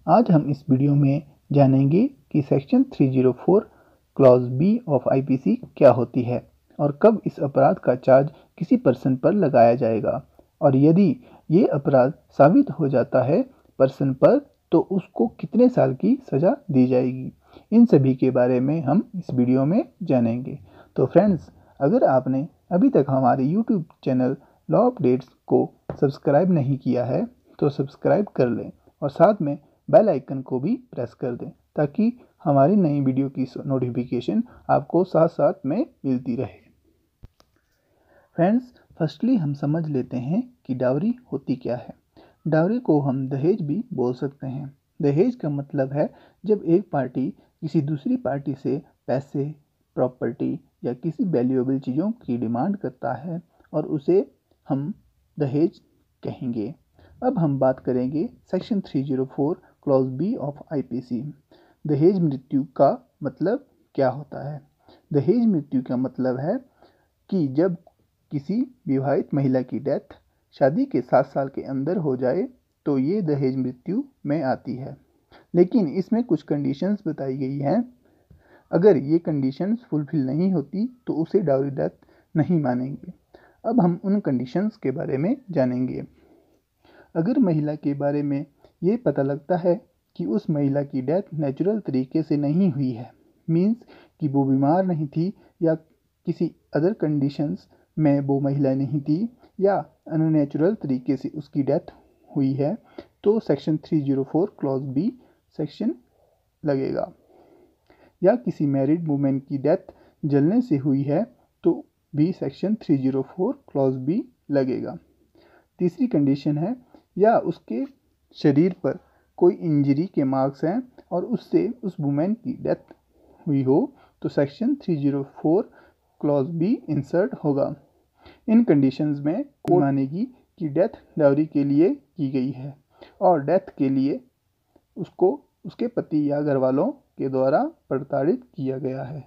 आज हम इस वीडियो में जानेंगे कि section 304 clause B of IPC क्या होती है और कब इस अपराध का चार्ज किसी पर्सन पर लगाया जाएगा, और यदि ये अपराध साबित हो जाता है पर्सन पर तो उसको कितने साल की सज़ा दी जाएगी। इन सभी के बारे में हम इस वीडियो में जानेंगे। तो फ्रेंड्स, अगर आपने अभी तक हमारे यूट्यूब चैनल लॉ अपडेट्स को सब्सक्राइब नहीं किया है तो सब्सक्राइब कर लें और साथ में बेल आइकन को भी प्रेस कर दें ताकि हमारी नई वीडियो की नोटिफिकेशन आपको साथ साथ में मिलती रहे। फ्रेंड्स, फर्स्टली हम समझ लेते हैं कि डावरी होती क्या है। डावरी को हम दहेज भी बोल सकते हैं। दहेज का मतलब है जब एक पार्टी किसी दूसरी पार्टी से पैसे, प्रॉपर्टी या किसी वैल्यूएबल चीज़ों की डिमांड करता है और उसे हम दहेज कहेंगे। अब हम बात करेंगे section 304 clause B of IPC. दहेज मृत्यु का मतलब क्या होता है? दहेज मृत्यु का मतलब है कि जब किसी विवाहित महिला की डेथ शादी के 7 साल के अंदर हो जाए तो ये दहेज मृत्यु में आती है, लेकिन इसमें कुछ कंडीशंस बताई गई हैं। अगर ये कंडीशंस फुलफिल नहीं होती तो उसे डाउरी डेथ नहीं मानेंगे। अब हम उन कंडीशंस के बारे में जानेंगे। अगर महिला के बारे में ये पता लगता है कि उस महिला की डेथ नेचुरल तरीके से नहीं हुई है, मीन्स कि वो बीमार नहीं थी या किसी अदर कंडीशंस में वो महिला नहीं थी या अननेचुरल तरीके से उसकी डेथ हुई है, तो सेक्शन 304 क्लॉज बी सेक्शन लगेगा। या किसी मैरिड वुमेन की डेथ जलने से हुई है तो भी सेक्शन 304 क्लॉज बी लगेगा। तीसरी कंडीशन है या उसके शरीर पर कोई इंजरी के मार्क्स हैं और उससे उस वुमेन की डेथ हुई हो तो सेक्शन 304 क्लॉज बी इंसर्ट होगा। इन कंडीशंस में कोर्ट मानेगी कि डेथ डाउरी के लिए की गई है और डेथ के लिए उसको उसके पति या घर वालों के द्वारा प्रताड़ित किया गया है।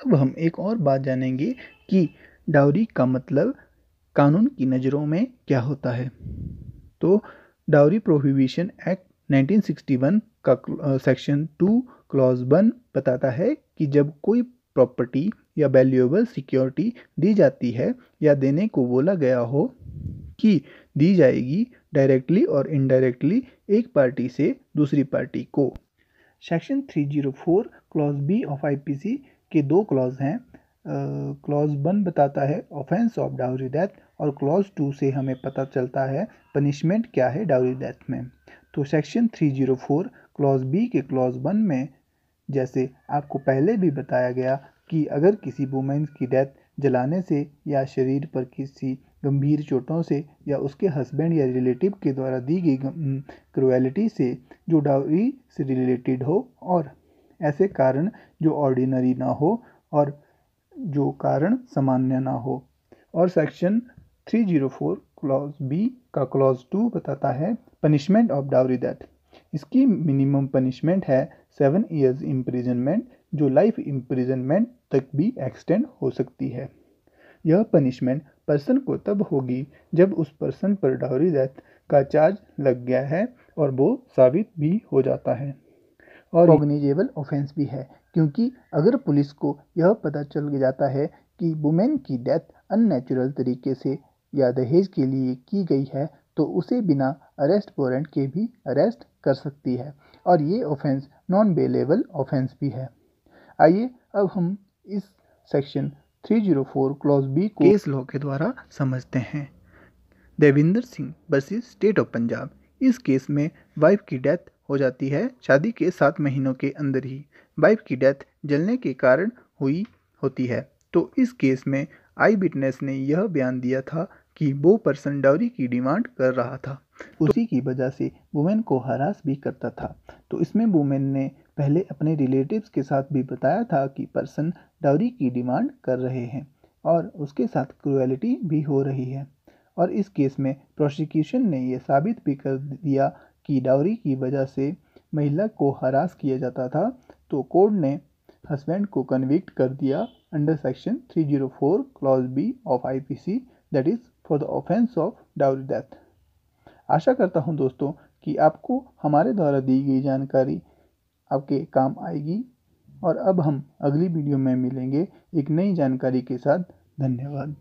अब हम एक और बात जानेंगे कि डाउरी का मतलब कानून की नज़रों में क्या होता है। तो डाउरी प्रोहिबिशन एक्ट 1961 का सेक्शन 2 क्लॉज 1 बताता है कि जब कोई प्रॉपर्टी या वैल्यूएबल सिक्योरिटी दी जाती है या देने को बोला गया हो कि दी जाएगी डायरेक्टली और इनडायरेक्टली एक पार्टी से दूसरी पार्टी को। Section 304 clause B of IPC के दो क्लॉज हैं। क्लॉज 1 बताता है ऑफेंस ऑफ डाउरी डेथ और क्लॉज 2 से हमें पता चलता है पनिशमेंट क्या है डाउरी डेथ में। तो सेक्शन 304 क्लॉज बी के क्लॉज 1 में जैसे आपको पहले भी बताया गया कि अगर किसी वुमेन की डेथ जलाने से या शरीर पर किसी गंभीर चोटों से या उसके हस्बैंड या रिलेटिव के द्वारा दी गई क्रुएलिटी से जो डाउरी से रिलेटेड हो और ऐसे कारण जो ऑर्डिनरी ना हो और जो कारण सामान्य ना हो। और सेक्शन 304 क्लॉज बी का क्लॉज 2 बताता है पनिशमेंट ऑफ डाउरी डेथ। इसकी मिनिमम पनिशमेंट है 7 ईयर्स इम्प्रिजनमेंट, जो लाइफ इम्प्रिजनमेंट तक भी एक्सटेंड हो सकती है। यह पनिशमेंट पर्सन को तब होगी जब उस पर्सन पर डाउरी डेथ का चार्ज लग गया है और वो साबित भी हो जाता है। और कॉग्निजेबल ऑफेंस भी है, क्योंकि अगर पुलिस को यह पता चल जाता है कि वुमेन की डेथ अननेचुरल तरीके से या दहेज के लिए की गई है तो उसे बिना अरेस्ट वारंट के भी अरेस्ट कर सकती है और ये ऑफेंस नॉन बेलेबल ऑफेंस भी है। आइए अब हम इस सेक्शन 304 क्लॉज बी को केस लॉ के द्वारा समझते हैं। Devinder Singh versus state of Punjab. इस केस में वाइफ की डेथ हो जाती है शादी के 7 महीनों के अंदर ही। वाइफ की डेथ जलने के कारण हुई होती है। तो इस केस में आई विटनेस ने यह बयान दिया था कि वो पर्सन डाउरी की डिमांड कर रहा था, उसी की वजह से वुमेन को हरास भी करता था। तो इसमें वुमेन ने पहले अपने रिलेटिव्स के साथ भी बताया था कि पर्सन डाउरी की डिमांड कर रहे हैं और उसके साथ क्रुएलिटी भी हो रही है। और इस केस में प्रोसिक्यूशन ने यह साबित भी कर दिया कि डाउरी की वजह से महिला को हरास किया जाता था। तो कोर्ट ने हस्बैंड को कन्विक्ट कर दिया under section 304 clause B of IPC, that is for the offence of dowry death. आशा करता हूं दोस्तों कि आपको हमारे द्वारा दी गई जानकारी आपके काम आएगी। और अब हम अगली वीडियो में मिलेंगे एक नई जानकारी के साथ। धन्यवाद।